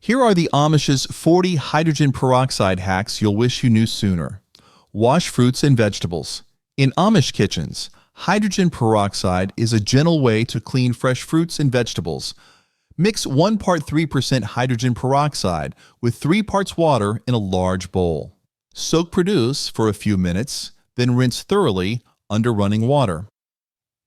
Here are the Amish's 40 hydrogen peroxide hacks you'll wish you knew sooner. Wash fruits and vegetables. In Amish kitchens, hydrogen peroxide is a gentle way to clean fresh fruits and vegetables. Mix 1 part 3% hydrogen peroxide with 3 parts water in a large bowl. Soak produce for a few minutes, then rinse thoroughly under running water.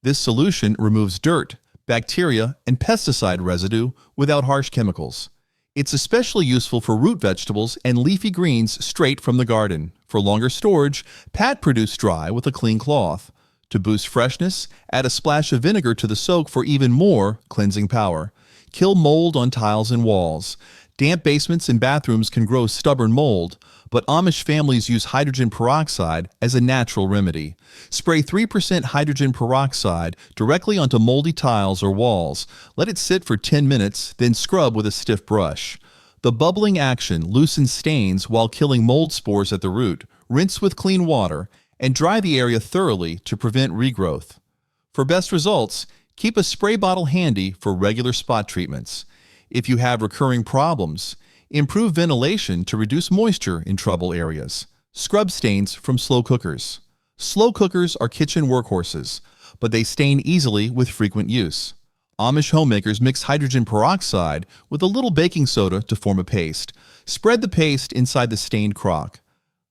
This solution removes dirt, bacteria, and pesticide residue without harsh chemicals. It's especially useful for root vegetables and leafy greens straight from the garden. For longer storage, pat produce dry with a clean cloth. To boost freshness, add a splash of vinegar to the soak for even more cleansing power. Kill mold on tiles and walls. Damp basements and bathrooms can grow stubborn mold, but Amish families use hydrogen peroxide as a natural remedy. Spray 3% hydrogen peroxide directly onto moldy tiles or walls. Let it sit for 10 minutes, then scrub with a stiff brush. The bubbling action loosens stains while killing mold spores at the root. Rinse with clean water and dry the area thoroughly to prevent regrowth. For best results, keep a spray bottle handy for regular spot treatments. If you have recurring problems, improve ventilation to reduce moisture in trouble areas. Scrub stains from slow cookers. Slow cookers are kitchen workhorses, but they stain easily with frequent use. Amish homemakers mix hydrogen peroxide with a little baking soda to form a paste. Spread the paste inside the stained crock.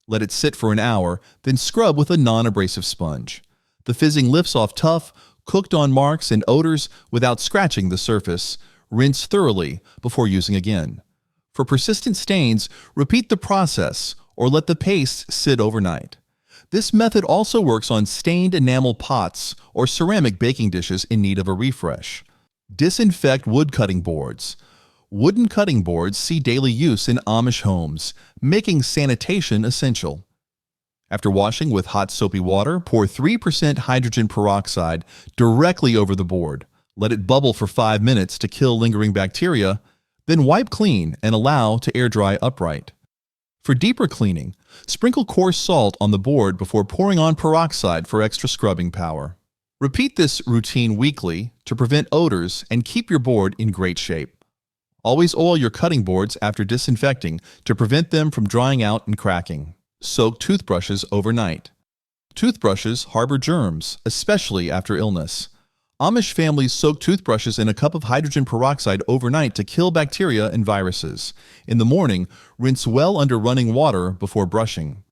Let it sit for an hour, then scrub with a non-abrasive sponge. The fizzing lifts off tough, cooked-on marks and odors without scratching the surface. Rinse thoroughly before using again. For persistent stains, repeat the process or let the paste sit overnight. This method also works on stained enamel pots or ceramic baking dishes in need of a refresh. Disinfect wood cutting boards. Wooden cutting boards see daily use in Amish homes, making sanitation essential. After washing with hot soapy water, pour 3% hydrogen peroxide directly over the board. Let it bubble for 5 minutes to kill lingering bacteria, then wipe clean and allow to air dry upright. For deeper cleaning, sprinkle coarse salt on the board before pouring on peroxide for extra scrubbing power. Repeat this routine weekly to prevent odors and keep your board in great shape. Always oil your cutting boards after disinfecting to prevent them from drying out and cracking. Soak toothbrushes overnight. Toothbrushes harbor germs, especially after illness. Amish families soak toothbrushes in a cup of hydrogen peroxide overnight to kill bacteria and viruses. In the morning, rinse well under running water before brushing.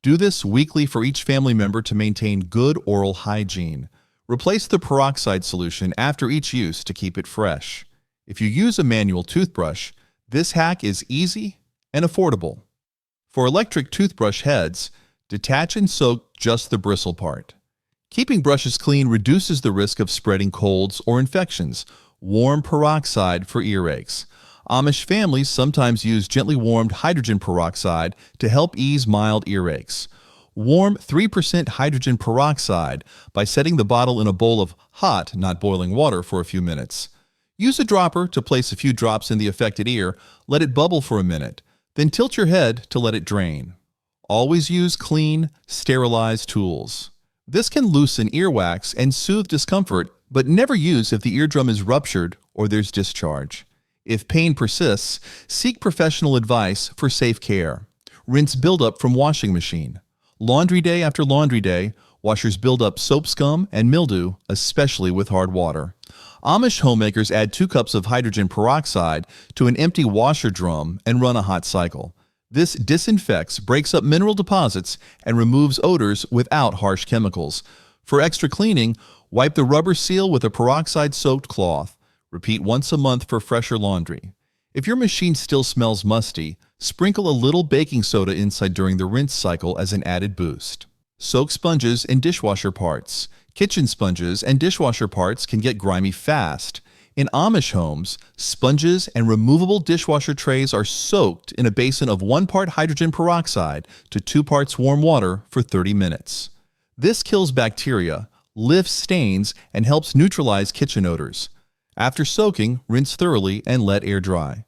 Do this weekly for each family member to maintain good oral hygiene. Replace the peroxide solution after each use to keep it fresh. If you use a manual toothbrush, this hack is easy and affordable. For electric toothbrush heads, detach and soak just the bristle part. Keeping brushes clean reduces the risk of spreading colds or infections. Warm peroxide for earaches. Amish families sometimes use gently warmed hydrogen peroxide to help ease mild earaches. Warm 3% hydrogen peroxide by setting the bottle in a bowl of hot, not boiling water for a few minutes. Use a dropper to place a few drops in the affected ear. Let it bubble for a minute. Then tilt your head to let it drain. Always use clean, sterilized tools. This can loosen earwax and soothe discomfort, but never use if the eardrum is ruptured or there's discharge. If pain persists, seek professional advice for safe care. Rinse buildup from washing machine. Laundry day after laundry day, washers build up soap scum and mildew, especially with hard water. Amish homemakers add 2 cups of hydrogen peroxide to an empty washer drum and run a hot cycle. This disinfects, breaks up mineral deposits, and removes odors without harsh chemicals. For extra cleaning, wipe the rubber seal with a peroxide-soaked cloth. Repeat once a month for fresher laundry. If your machine still smells musty, sprinkle a little baking soda inside during the rinse cycle as an added boost. Soak sponges and dishwasher parts. Kitchen sponges and dishwasher parts can get grimy fast. In Amish homes, sponges and removable dishwasher trays are soaked in a basin of 1 part hydrogen peroxide to 2 parts warm water for 30 minutes. This kills bacteria, lifts stains, and helps neutralize kitchen odors. After soaking, rinse thoroughly and let air dry.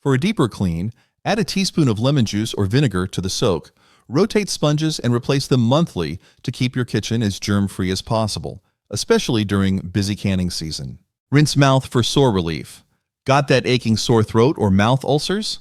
For a deeper clean, add a teaspoon of lemon juice or vinegar to the soak. Rotate sponges and replace them monthly to keep your kitchen as germ-free as possible, especially during busy canning season. Rinse mouth for sore relief. Got that aching sore throat or mouth ulcers?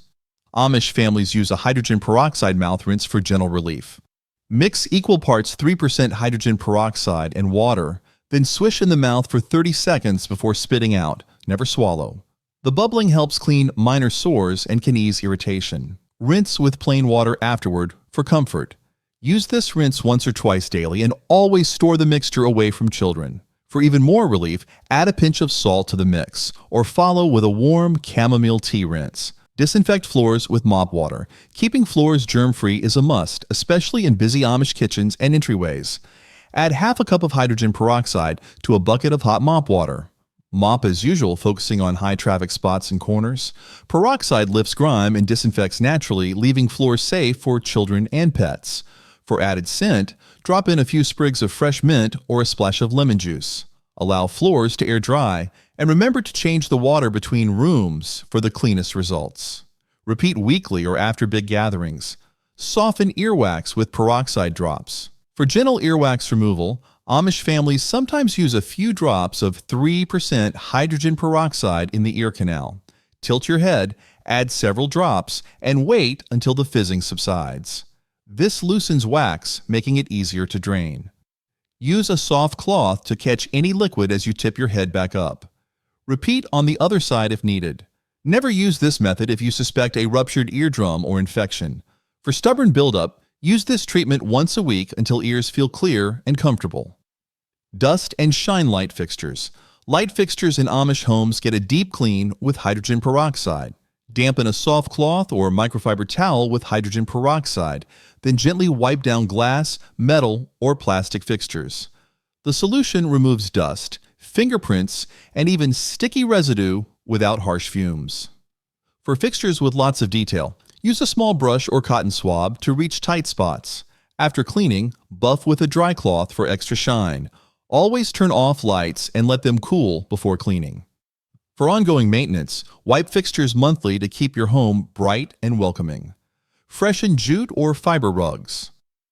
Amish families use a hydrogen peroxide mouth rinse for gentle relief. Mix equal parts 3% hydrogen peroxide and water, then swish in the mouth for 30 seconds before spitting out. Never swallow. The bubbling helps clean minor sores and can ease irritation. Rinse with plain water afterward for comfort. Use this rinse once or twice daily and always store the mixture away from children. For even more relief, add a pinch of salt to the mix or follow with a warm chamomile tea rinse. Disinfect floors with mop water. Keeping floors germ-free is a must, especially in busy Amish kitchens and entryways. Add half a cup of hydrogen peroxide to a bucket of hot mop water. Mop as usual, focusing on high-traffic spots and corners. Peroxide lifts grime and disinfects naturally, leaving floors safe for children and pets. For added scent, drop in a few sprigs of fresh mint or a splash of lemon juice. Allow floors to air dry, and remember to change the water between rooms for the cleanest results. Repeat weekly or after big gatherings. Soften earwax with peroxide drops. For gentle earwax removal, Amish families sometimes use a few drops of 3% hydrogen peroxide in the ear canal. Tilt your head, add several drops, and wait until the fizzing subsides. This loosens wax, making it easier to drain. Use a soft cloth to catch any liquid as you tip your head back up. Repeat on the other side if needed. Never use this method if you suspect a ruptured eardrum or infection. For stubborn buildup, use this treatment once a week until ears feel clear and comfortable. Dust and shine light fixtures. Light fixtures in Amish homes get a deep clean with hydrogen peroxide. Dampen a soft cloth or microfiber towel with hydrogen peroxide, then gently wipe down glass, metal, or plastic fixtures. The solution removes dust, fingerprints, and even sticky residue without harsh fumes. For fixtures with lots of detail, use a small brush or cotton swab to reach tight spots. After cleaning, buff with a dry cloth for extra shine. Always turn off lights and let them cool before cleaning. For ongoing maintenance, wipe fixtures monthly to keep your home bright and welcoming. Freshen jute or fiber rugs.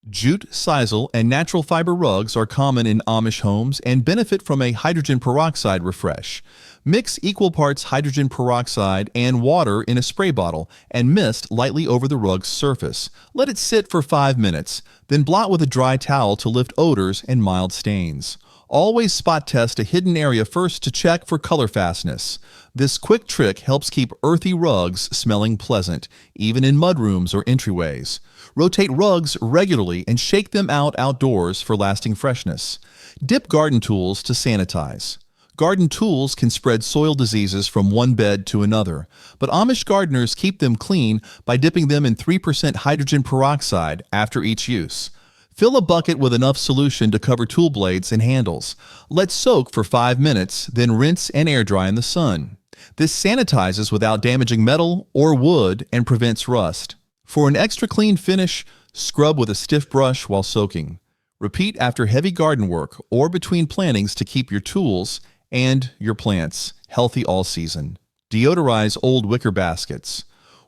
Jute, sisal, and natural fiber rugs are common in Amish homes and benefit from a hydrogen peroxide refresh. Mix equal parts hydrogen peroxide and water in a spray bottle and mist lightly over the rug's surface. Let it sit for 5 minutes, then blot with a dry towel to lift odors and mild stains. Always spot test a hidden area first to check for color fastness. This quick trick helps keep earthy rugs smelling pleasant, even in mudrooms or entryways. Rotate rugs regularly and shake them out outdoors for lasting freshness. Dip garden tools to sanitize. Garden tools can spread soil diseases from one bed to another, but Amish gardeners keep them clean by dipping them in 3% hydrogen peroxide after each use. Fill a bucket with enough solution to cover tool blades and handles. Let soak for 5 minutes, then rinse and air dry in the sun. This sanitizes without damaging metal or wood and prevents rust. For an extra clean finish, scrub with a stiff brush while soaking. Repeat after heavy garden work or between plantings to keep your tools and your plants healthy all season. Deodorize old wicker baskets.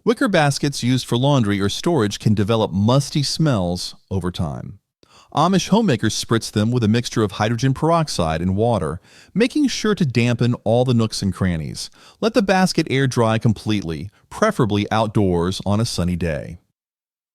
Wicker baskets used for laundry or storage can develop musty smells over time. Amish homemakers spritz them with a mixture of hydrogen peroxide and water, making sure to dampen all the nooks and crannies. Let the basket air dry completely, preferably outdoors on a sunny day.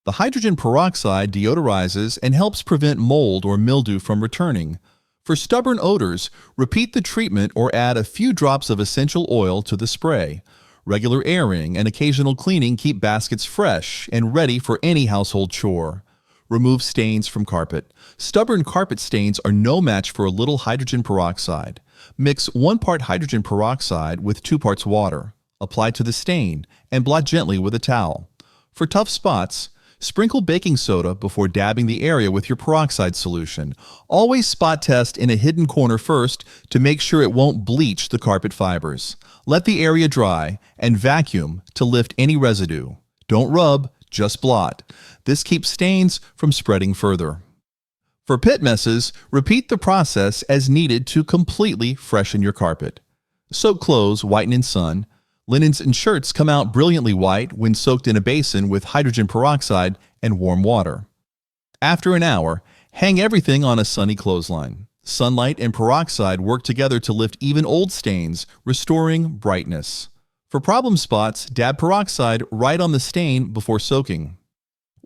The hydrogen peroxide deodorizes and helps prevent mold or mildew from returning. For stubborn odors, repeat the treatment or add a few drops of essential oil to the spray. Regular airing and occasional cleaning keep baskets fresh and ready for any household chore. Remove stains from carpet. Stubborn carpet stains are no match for a little hydrogen peroxide. Mix 1 part hydrogen peroxide with 2 parts water. Apply to the stain and blot gently with a towel. For tough spots, sprinkle baking soda before dabbing the area with your peroxide solution. Always spot test in a hidden corner first to make sure it won't bleach the carpet fibers. Let the area dry and vacuum to lift any residue. Don't rub, just blot. This keeps stains from spreading further. For pit messes, repeat the process as needed to completely freshen your carpet. Soak clothes, whiten in sun. Linens and shirts come out brilliantly white when soaked in a basin with hydrogen peroxide and warm water. After an hour, hang everything on a sunny clothesline. Sunlight and peroxide work together to lift even old stains, restoring brightness. For problem spots, dab peroxide right on the stain before soaking.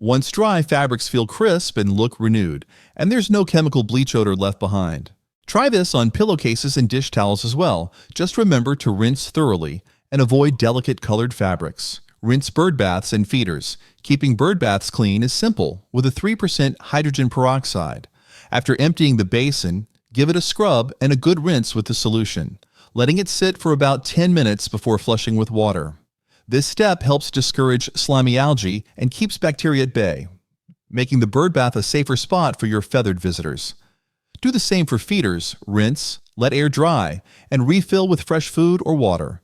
Once dry, fabrics feel crisp and look renewed, and there's no chemical bleach odor left behind. Try this on pillowcases and dish towels as well. Just remember to rinse thoroughly and avoid delicate colored fabrics. Rinse bird baths and feeders. Keeping bird baths clean is simple with a 3% hydrogen peroxide. After emptying the basin, give it a scrub and a good rinse with the solution, letting it sit for about 10 minutes before flushing with water. This step helps discourage slimy algae and keeps bacteria at bay, making the bird bath a safer spot for your feathered visitors. Do the same for feeders. Rinse, let air dry, and refill with fresh food or water.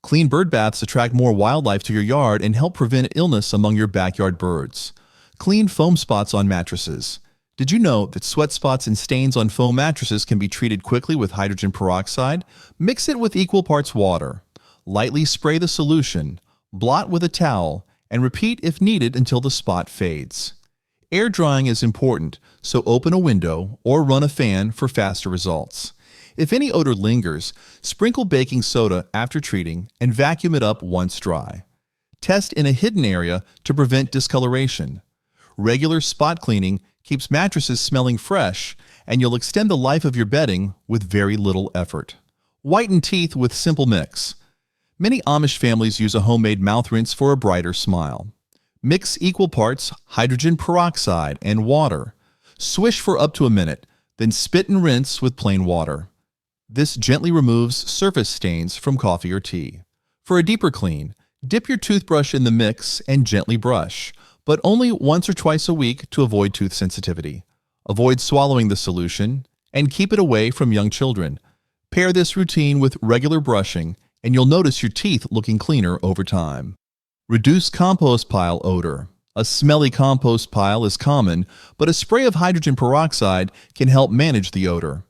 Clean bird baths attract more wildlife to your yard and help prevent illness among your backyard birds. Clean foam spots on mattresses. Did you know that sweat spots and stains on foam mattresses can be treated quickly with hydrogen peroxide? Mix it with equal parts water. Lightly spray the solution, blot with a towel, and repeat if needed until the spot fades. Air drying is important, so open a window or run a fan for faster results. If any odor lingers, sprinkle baking soda after treating and vacuum it up once dry. Test in a hidden area to prevent discoloration. Regular spot cleaning keeps mattresses smelling fresh, and you'll extend the life of your bedding with very little effort. Whiten teeth with simple mix. Many Amish families use a homemade mouth rinse for a brighter smile. Mix equal parts hydrogen peroxide and water. Swish for up to a minute, then spit and rinse with plain water. This gently removes surface stains from coffee or tea. For a deeper clean, dip your toothbrush in the mix and gently brush, but only once or twice a week to avoid tooth sensitivity. Avoid swallowing the solution and keep it away from young children. Pair this routine with regular brushing and you'll notice your teeth looking cleaner over time. Reduce compost pile odor. A smelly compost pile is common, but a spray of hydrogen peroxide can help manage the odor.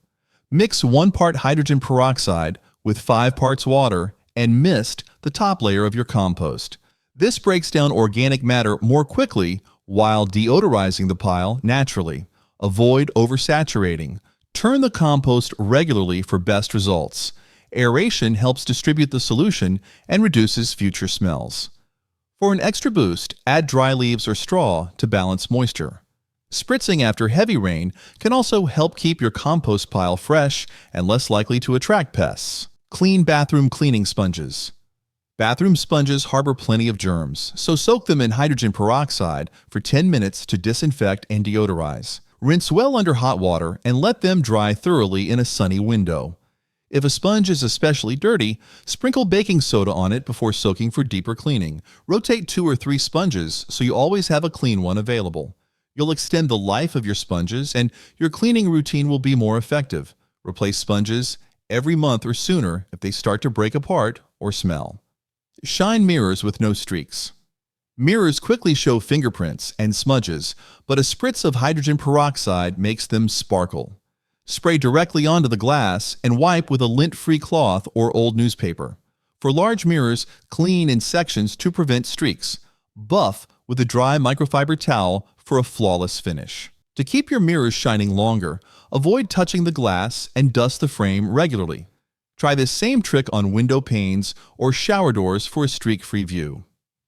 Mix 1 part hydrogen peroxide with 5 parts water and mist the top layer of your compost. This breaks down organic matter more quickly while deodorizing the pile naturally. Avoid oversaturating. Turn the compost regularly for best results. Aeration helps distribute the solution and reduces future smells. For an extra boost, add dry leaves or straw to balance moisture. Spritzing after heavy rain can also help keep your compost pile fresh and less likely to attract pests. Clean bathroom cleaning sponges. Bathroom sponges harbor plenty of germs, so soak them in hydrogen peroxide for 10 minutes to disinfect and deodorize. Rinse well under hot water and let them dry thoroughly in a sunny window. If a sponge is especially dirty, sprinkle baking soda on it before soaking for deeper cleaning. Rotate 2 or 3 sponges so you always have a clean one available. You'll extend the life of your sponges and your cleaning routine will be more effective. Replace sponges every month or sooner if they start to break apart or smell. Shine mirrors with no streaks. Mirrors quickly show fingerprints and smudges, but a spritz of hydrogen peroxide makes them sparkle. Spray directly onto the glass and wipe with a lint-free cloth or old newspaper. For large mirrors, clean in sections to prevent streaks. Buff with a dry microfiber towel for a flawless finish. To keep your mirrors shining longer, avoid touching the glass and dust the frame regularly. Try this same trick on window panes or shower doors for a streak-free view.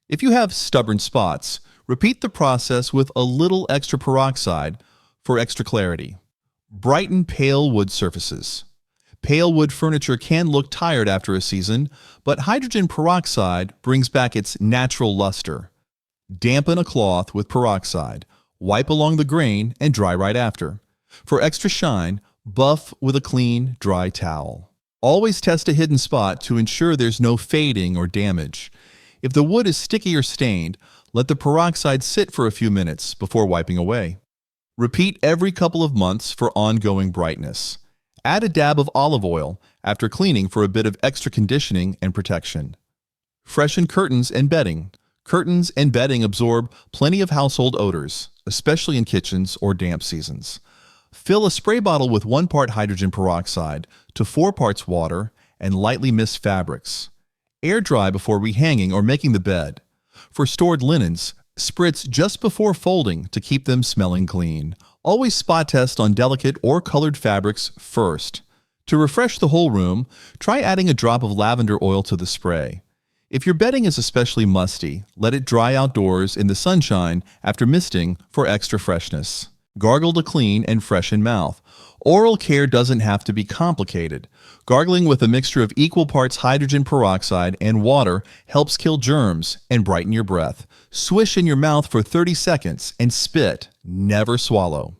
If you have stubborn spots, repeat the process with a little extra peroxide for extra clarity. Brighten pale wood surfaces. Pale wood furniture can look tired after a season, but hydrogen peroxide brings back its natural luster. Dampen a cloth with peroxide, wipe along the grain, and dry right after. For extra shine, buff with a clean, dry towel. Always test a hidden spot to ensure there's no fading or damage. If the wood is sticky or stained, let the peroxide sit for a few minutes before wiping away. Repeat every couple of months for ongoing brightness. Add a dab of olive oil after cleaning for a bit of extra conditioning and protection. Freshen curtains and bedding. Curtains and bedding absorb plenty of household odors, especially in kitchens or damp seasons. Fill a spray bottle with 1 part hydrogen peroxide to 4 parts water and lightly mist fabrics. Air dry before rehanging or making the bed. For stored linens, spritz just before folding to keep them smelling clean. Always spot test on delicate or colored fabrics first. To refresh the whole room, try adding a drop of lavender oil to the spray. If your bedding is especially musty, let it dry outdoors in the sunshine after misting for extra freshness. Gargle to clean and freshen mouth. Oral care doesn't have to be complicated. Gargling with a mixture of equal parts hydrogen peroxide and water helps kill germs and brighten your breath. Swish in your mouth for 30 seconds and spit, never swallow.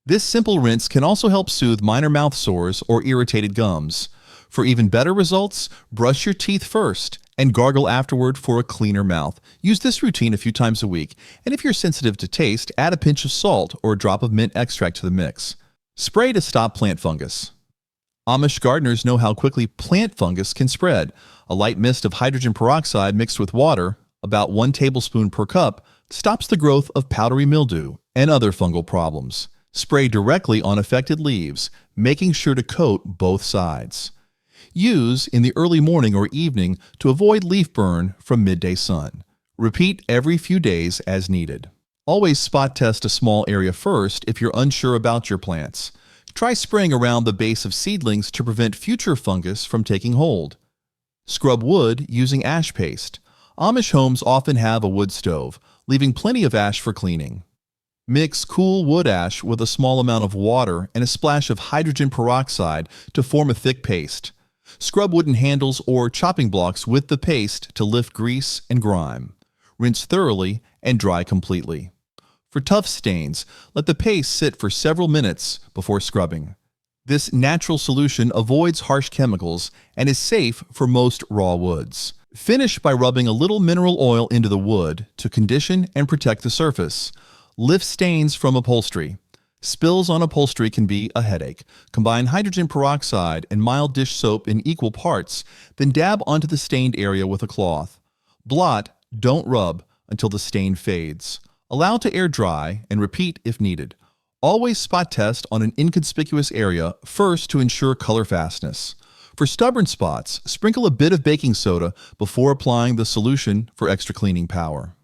This simple rinse can also help soothe minor mouth sores or irritated gums. For even better results, brush your teeth first and gargle afterward for a cleaner mouth. Use this routine a few times a week, and if you're sensitive to taste, add a pinch of salt or a drop of mint extract to the mix. Spray to stop plant fungus. Amish gardeners know how quickly plant fungus can spread. A light mist of hydrogen peroxide mixed with water, about 1 tablespoon per cup, stops the growth of powdery mildew and other fungal problems. Spray directly on affected leaves, making sure to coat both sides. Use in the early morning or evening to avoid leaf burn from midday sun. Repeat every few days as needed. Always spot test a small area first if you're unsure about your plants. Try spraying around the base of seedlings to prevent future fungus from taking hold. Scrub wood using ash paste. Amish homes often have a wood stove, leaving plenty of ash for cleaning. Mix cool wood ash with a small amount of water and a splash of hydrogen peroxide to form a thick paste. Scrub wooden handles or chopping blocks with the paste to lift grease and grime. Rinse thoroughly and dry completely. For tough stains, let the paste sit for several minutes before scrubbing. This natural solution avoids harsh chemicals and is safe for most raw woods. Finish by rubbing a little mineral oil into the wood to condition and protect the surface. Lift stains from upholstery. Spills on upholstery can be a headache. Combine hydrogen peroxide and mild dish soap in equal parts, then dab onto the stained area with a cloth. Blot, don't rub, until the stain fades. Allow to air dry and repeat if needed. Always spot test on an inconspicuous area first to ensure color fastness. For stubborn spots, sprinkle a bit of baking soda before applying the solution for extra cleaning power.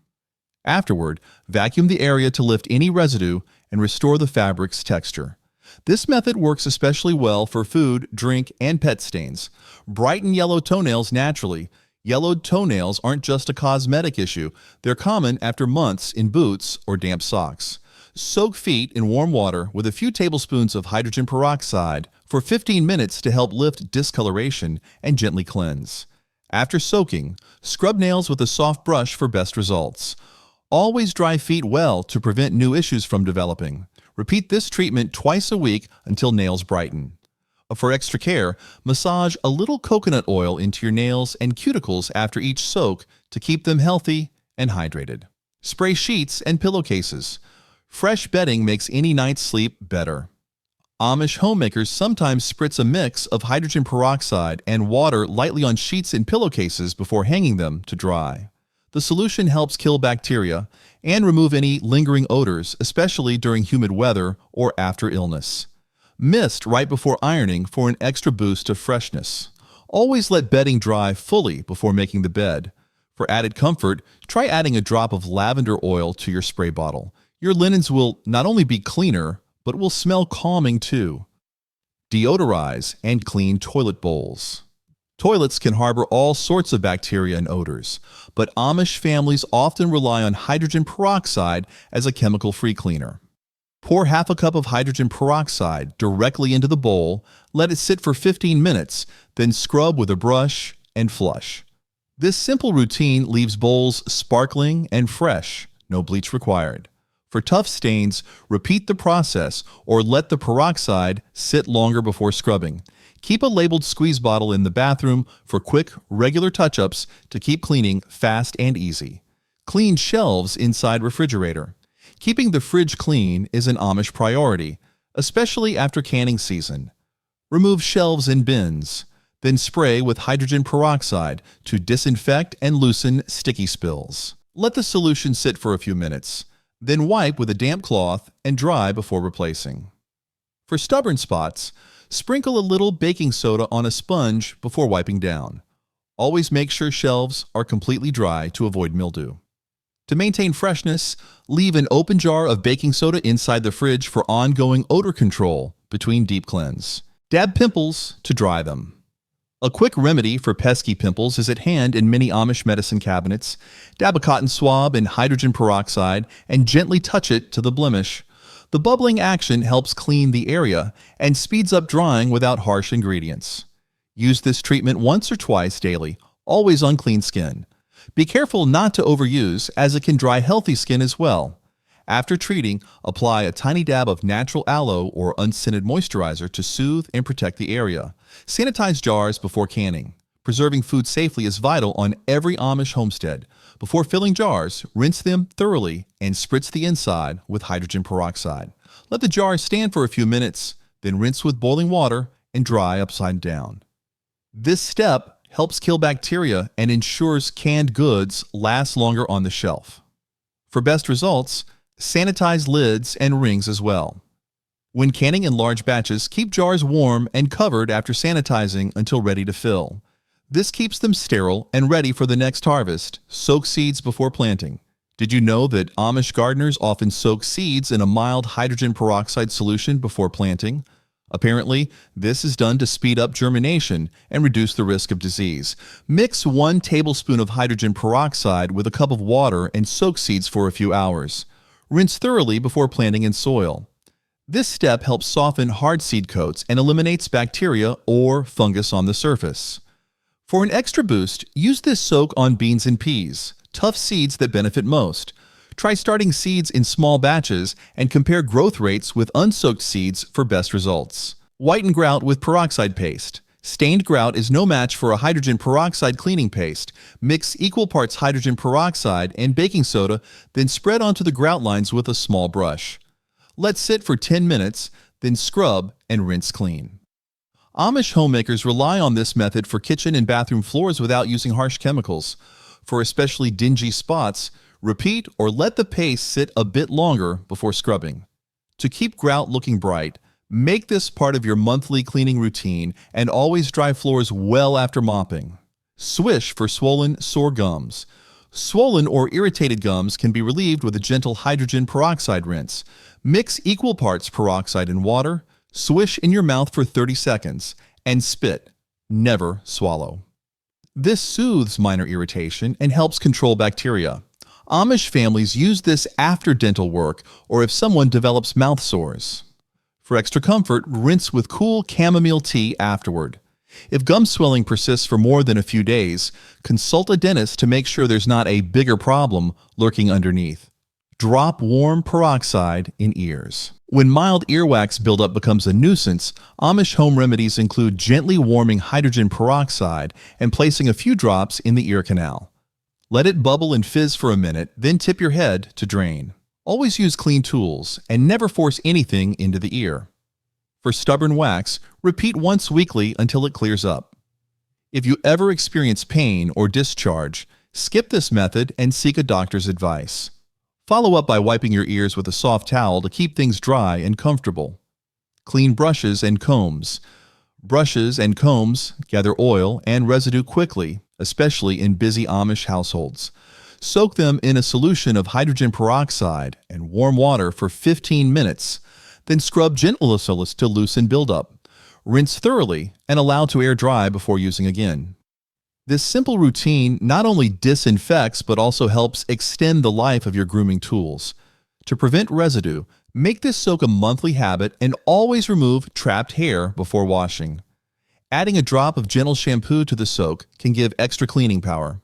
Afterward, vacuum the area to lift any residue and restore the fabric's texture. This method works especially well for food, drink, and pet stains. Brighten yellow toenails naturally. Yellowed toenails aren't just a cosmetic issue. They're common after months in boots or damp socks. Soak feet in warm water with a few tablespoons of hydrogen peroxide for 15 minutes to help lift discoloration and gently cleanse. After soaking, scrub nails with a soft brush for best results. Always dry feet well to prevent new issues from developing. Repeat this treatment twice a week until nails brighten. For extra care, massage a little coconut oil into your nails and cuticles after each soak to keep them healthy and hydrated. Spray sheets and pillowcases. Fresh bedding makes any night's sleep better. Amish homemakers sometimes spritz a mix of hydrogen peroxide and water lightly on sheets and pillowcases before hanging them to dry. The solution helps kill bacteria and remove any lingering odors, especially during humid weather or after illness. Mist right before ironing for an extra boost of freshness. Always let bedding dry fully before making the bed. For added comfort, try adding a drop of lavender oil to your spray bottle. Your linens will not only be cleaner, but will smell calming too. Deodorize and clean toilet bowls. Toilets can harbor all sorts of bacteria and odors, but Amish families often rely on hydrogen peroxide as a chemical-free cleaner. Pour half a cup of hydrogen peroxide directly into the bowl, let it sit for 15 minutes, then scrub with a brush and flush. This simple routine leaves bowls sparkling and fresh, no bleach required. For tough stains, repeat the process or let the peroxide sit longer before scrubbing. Keep a labeled squeeze bottle in the bathroom for quick, regular touch-ups to keep cleaning fast and easy. Clean shelves inside refrigerator. Keeping the fridge clean is an Amish priority, especially after canning season. Remove shelves in bins, then spray with hydrogen peroxide to disinfect and loosen sticky spills. Let the solution sit for a few minutes, then wipe with a damp cloth and dry before replacing. For stubborn spots, sprinkle a little baking soda on a sponge before wiping down. Always make sure shelves are completely dry to avoid mildew. To maintain freshness, leave an open jar of baking soda inside the fridge for ongoing odor control between deep cleanse. Dab pimples to dry them. A quick remedy for pesky pimples is at hand in many Amish medicine cabinets. Dab a cotton swab in hydrogen peroxide and gently touch it to the blemish. The bubbling action helps clean the area and speeds up drying without harsh ingredients. Use this treatment once or twice daily, always on clean skin. Be careful not to overuse, as it can dry healthy skin as well. After treating, apply a tiny dab of natural aloe or unscented moisturizer to soothe and protect the area. Sanitize jars before canning. Preserving food safely is vital on every Amish homestead. Before filling jars, rinse them thoroughly and spritz the inside with hydrogen peroxide. Let the jars stand for a few minutes, then rinse with boiling water and dry upside down. This step helps kill bacteria and ensures canned goods last longer on the shelf. For best results, sanitize lids and rings as well. When canning in large batches, keep jars warm and covered after sanitizing until ready to fill. This keeps them sterile and ready for the next harvest. Soak seeds before planting. Did you know that Amish gardeners often soak seeds in a mild hydrogen peroxide solution before planting? Apparently, this is done to speed up germination and reduce the risk of disease. Mix 1 tablespoon of hydrogen peroxide with a cup of water and soak seeds for a few hours. Rinse thoroughly before planting in soil. This step helps soften hard seed coats and eliminates bacteria or fungus on the surface. For an extra boost, use this soak on beans and peas, tough seeds that benefit most. Try starting seeds in small batches and compare growth rates with unsoaked seeds for best results. Whiten grout with peroxide paste. Stained grout is no match for a hydrogen peroxide cleaning paste. Mix equal parts hydrogen peroxide and baking soda, then spread onto the grout lines with a small brush. Let sit for 10 minutes, then scrub and rinse clean. Amish homemakers rely on this method for kitchen and bathroom floors without using harsh chemicals. For especially dingy spots, repeat or let the paste sit a bit longer before scrubbing. To keep grout looking bright, make this part of your monthly cleaning routine and always dry floors well after mopping. Swish for swollen, sore gums. Swollen or irritated gums can be relieved with a gentle hydrogen peroxide rinse. Mix equal parts peroxide and water, swish in your mouth for 30 seconds, and spit. Never swallow. This soothes minor irritation and helps control bacteria. Amish families use this after dental work or if someone develops mouth sores. For extra comfort, rinse with cool chamomile tea afterward. If gum swelling persists for more than a few days, consult a dentist to make sure there's not a bigger problem lurking underneath. Drop warm peroxide in ears. When mild earwax buildup becomes a nuisance, Amish home remedies include gently warming hydrogen peroxide and placing a few drops in the ear canal. Let it bubble and fizz for a minute, then tip your head to drain. Always use clean tools and never force anything into the ear. For stubborn wax, repeat once weekly until it clears up. If you ever experience pain or discharge, skip this method and seek a doctor's advice. Follow up by wiping your ears with a soft towel to keep things dry and comfortable. Clean brushes and combs. Brushes and combs gather oil and residue quickly, especially in busy Amish households. Soak them in a solution of hydrogen peroxide and warm water for 15 minutes, then scrub gently to loosen buildup. Rinse thoroughly and allow to air dry before using again. This simple routine not only disinfects but also helps extend the life of your grooming tools. To prevent residue, make this soak a monthly habit and always remove trapped hair before washing. Adding a drop of gentle shampoo to the soak can give extra cleaning power.